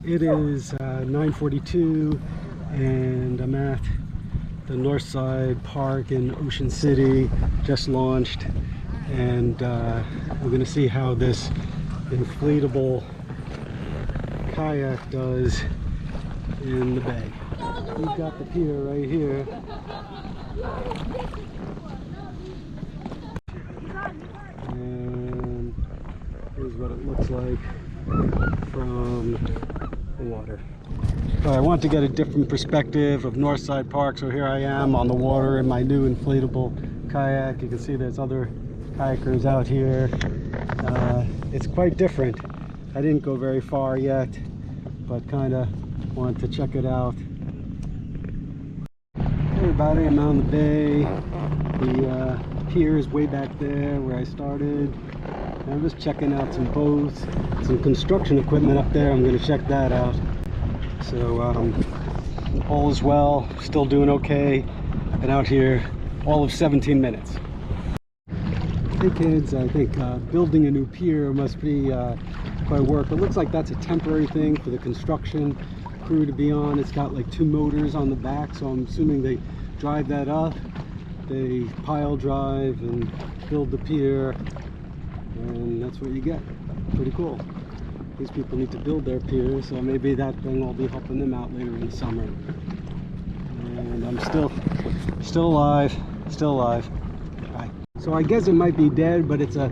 It is 9:42 and I'm at the Northside Park in Ocean City, just launched, and we're going to see how this inflatable kayak does in the bay. We've got the pier right here. And here's what it looks like from the water. I want to get a different perspective of Northside Park, so here I am on the water in my new inflatable kayak. You can see there's other kayakers out here. It's quite different. I didn't go very far yet, but kind of want to check it out. Hey everybody, I'm out in the bay. The pier is way back there where I started. I'm just checking out some boats, some construction equipment up there. I'm going to check that out. So all is well, still doing okay. Been out here all of 17 minutes. Hey kids, I think building a new pier must be quite work. It looks like that's a temporary thing for the construction crew to be on. It's got like 2 motors on the back, so I'm assuming they drive that up. They pile drive and build the pier, and that's what you get. Pretty cool. These people need to build their pier, so maybe that thing will be helping them out later in the summer. And I'm still alive. Bye. So I guess it might be dead, but it's a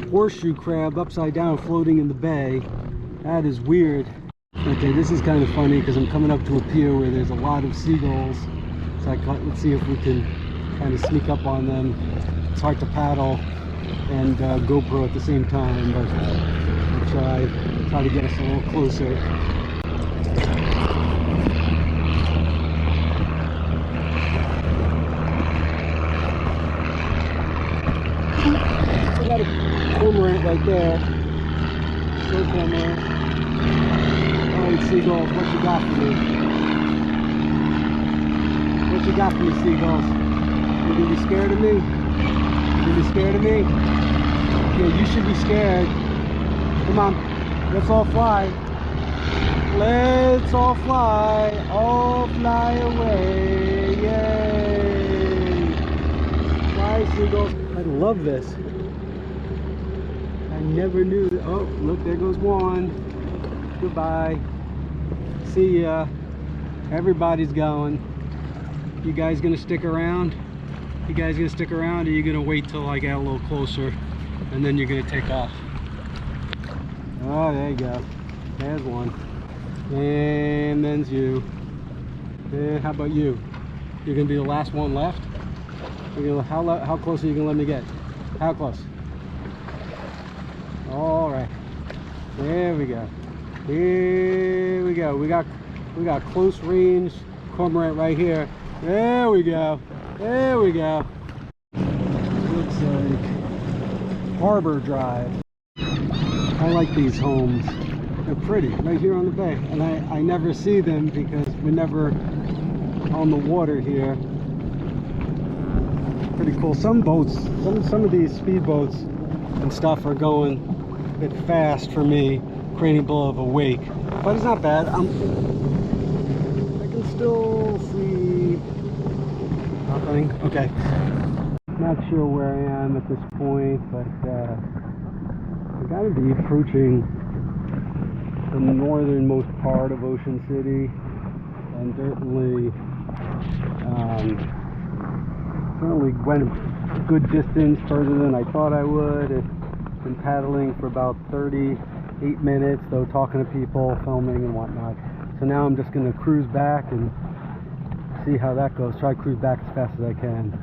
horseshoe crab upside down floating in the bay. That is weird. Okay, this is kind of funny because I'm coming up to a pier where there's a lot of seagulls. So let's see if we can kind of sneak up on them. It's hard to paddle and GoPro at the same time, but I'll try to get us a little closer. We got a cormorant right there. Go cormorant. Alright, seagulls, what you got for me? What you got for me, seagulls? You gonna be scared of me? You gonna be scared of me? Yeah, you should be scared. Come on, let's all fly. Let's all fly. All fly away. Yay! Fly, seagulls. I love this. I never knew. Oh, look, there goes one. Goodbye. See ya. Everybody's going. You guys gonna stick around? You guys gonna stick around, or are you gonna wait till I get a little closer and then you're gonna take off? Oh, there you go. There's one. And then's you. And how about you? You're gonna be the last one left? You're gonna, how close are you gonna let me get? How close? All right. There we go. Here we go. We got close range cormorant right here. There we go. There we go. Looks like Harbor Drive. I like these homes. They're pretty right here on the bay, and I never see them because we're never on the water here. Pretty cool. Some boats, some of these speedboats and stuff are going a bit fast for me, creating a bit of a wake, but it's not bad. I can still see nothing. Okay, not sure where I am at this point, but I gotta be approaching the northernmost part of Ocean City, and certainly went a good distance further than I thought I would. I've been paddling for about 38 minutes, though, talking to people, filming and whatnot. So now I'm just going to cruise back and see how that goes. Try to cruise back as fast as I can.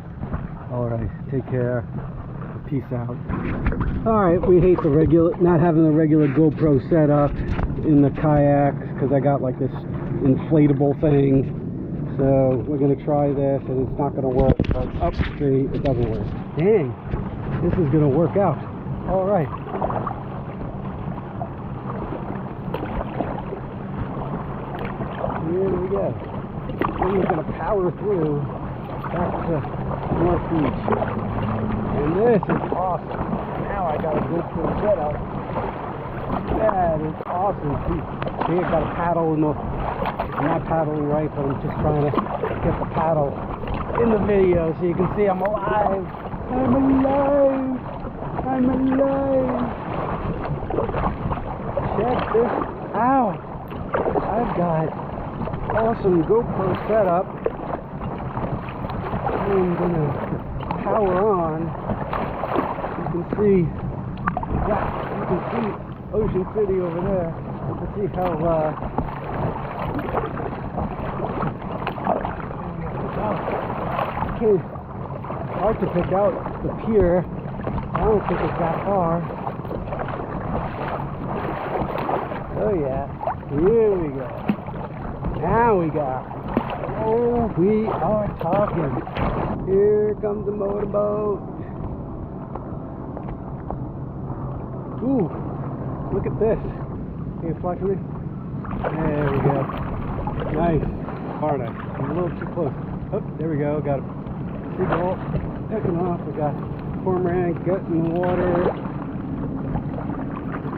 Alright, take care. Peace out. Alright, we hate not having the regular GoPro set up in the kayaks because I got like this inflatable thing. So we're going to try this, and it's not going to work. But upstream, it doesn't work. Dang, this is going to work out. Alright. Here we go. Then we're going to power through back to North Beach. And this is awesome. Now I got a GoPro setup That is awesome. See, I got a paddle in the, I'm not paddling right, but I'm just trying to get the paddle in the video so you can see I'm alive. I'm alive. I'm alive. Check this out. I've got awesome GoPro setup. I'm gonna power on. You can see Ocean City over there. You can see how it's hard to pick out the pier. I don't think it's that far. Oh yeah, here we go. Now we got. Oh, we are talking. Here comes the motorboat. Ooh, look at this. Can you flash me? There we go. Nice. Hard eye. I'm a little too close. Oh, there we go. Got a seagull picking off. We got cormorant getting in the water.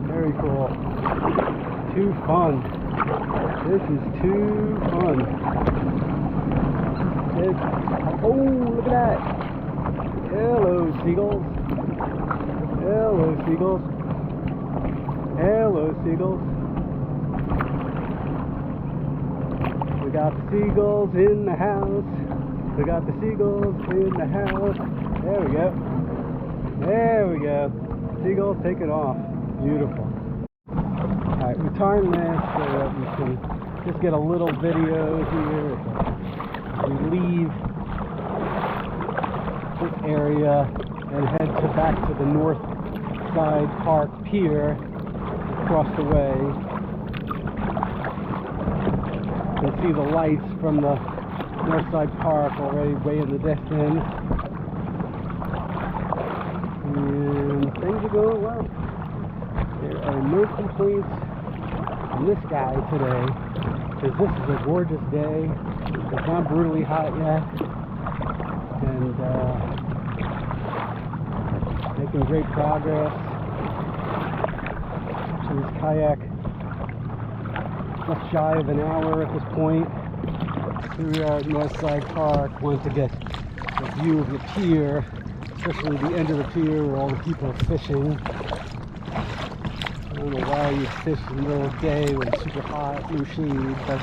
Very cool. Too fun. This is too fun. Oh, look at that. Hello, seagulls. Hello, seagulls. Hello, seagulls. We got the seagulls in the house. We got the seagulls in the house. There we go. There we go. Seagulls taking off. Beautiful. Alright, we time this so that we can just get a little video here. We leave this area and head back to the Northside Park pier across the way. You can see the lights from the Northside Park already way in the distance. And things are going well. There are no complaints on this guy today, because this is a gorgeous day. It's not brutally hot yet, and making great progress. This kayak just shy of an hour at this point. Here we are at Northside Park. Want to get a view of the pier, especially the end of the pier where all the people are fishing. I don't know why you fish in the middle of the day when it's super hot, no shade, but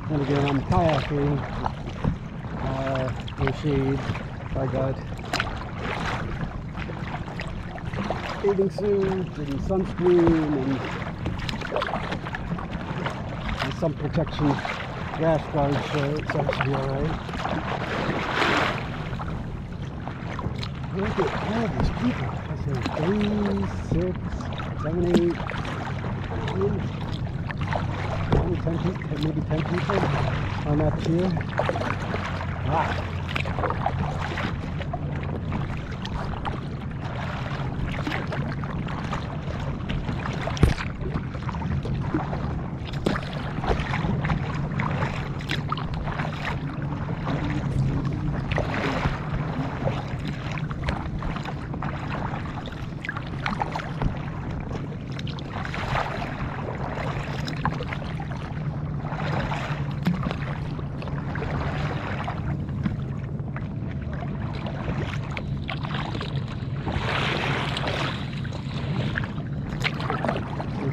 then again, I'm kayaking, no shade. I got bathing suit and sunscreen and some protection rash guard shirt, so that should be alright. Look at all these people. I said 3, 6, 7, 8, 10, maybe 10 people on that pier. Wow.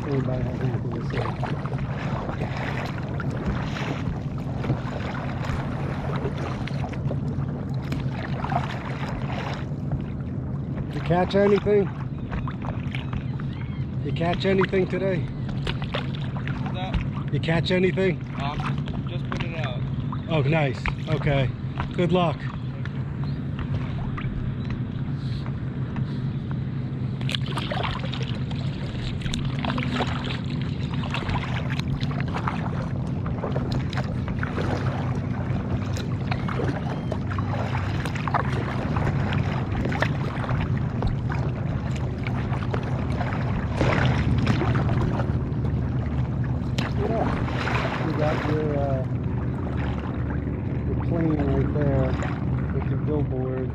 Everybody has anything to say. You catch anything? You catch anything today? What's that? You catch anything? Just put it out. Oh, nice. Okay. Good luck. Your plane right there with your billboard.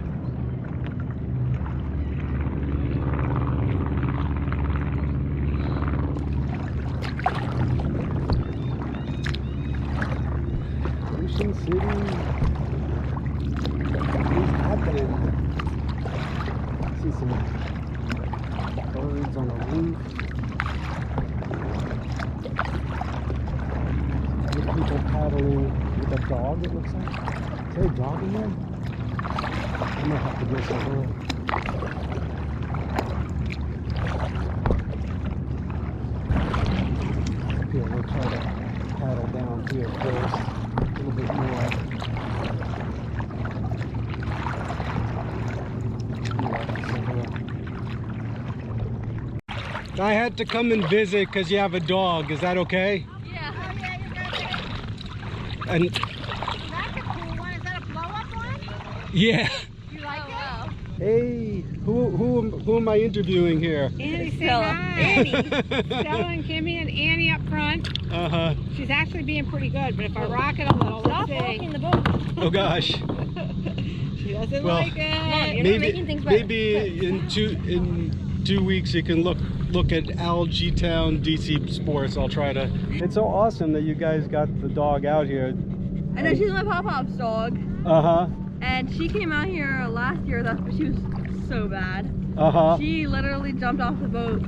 Ocean City. What's happening? See some birds on the roof. Other people paddling with a dog, it looks like. Is there a dog in there? I might have to go say hello. Here, we'll try to paddle down here first. A little bit more. I had to come and visit because you have a dog. Is that okay? Yeah. Oh, yeah, you're good. And That's a cool one. Is that a blow-up one? yeah. You like it? Wow. Hey, who am I interviewing here? Annie, say Stella. hi. Annie. Stella and Kimmy and Annie up front. Uh-huh. She's actually being pretty good, but if I rock it a little, Stop let's rocking see. the boat. Oh gosh. She doesn't Well, like it. You're not making things better. maybe in 2 weeks you can look at Algae Town DC Sports. I'll try to. It's so awesome that you guys got the dog out here. I know she's my Pop-Pop's dog, Uh-huh. and she came out here last year with us, but she was so bad. Uh-huh. She literally jumped off the boat.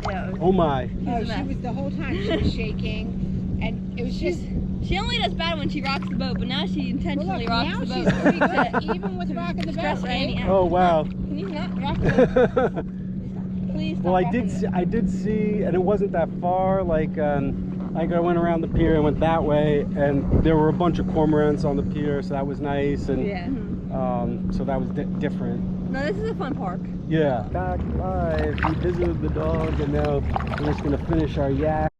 Yeah, it was, Oh my. Oh, a she mess. was the whole time she was shaking, and it was just. she only does bad when she rocks the boat, but now she Well, intentionally look, rocks now the she's boat. pretty good, even with rocking the Stress boat, Annie right? out. Oh wow. Can you not rock the boat? Please stop Well, I rocking did see, and it wasn't that far. Like I went around the pier and went that way, and there were a bunch of cormorants on the pier, so that was nice. And Yeah. so that was different. No, this is a fun park. Yeah. Back live. We visited the dog, and now we're just gonna finish our yak.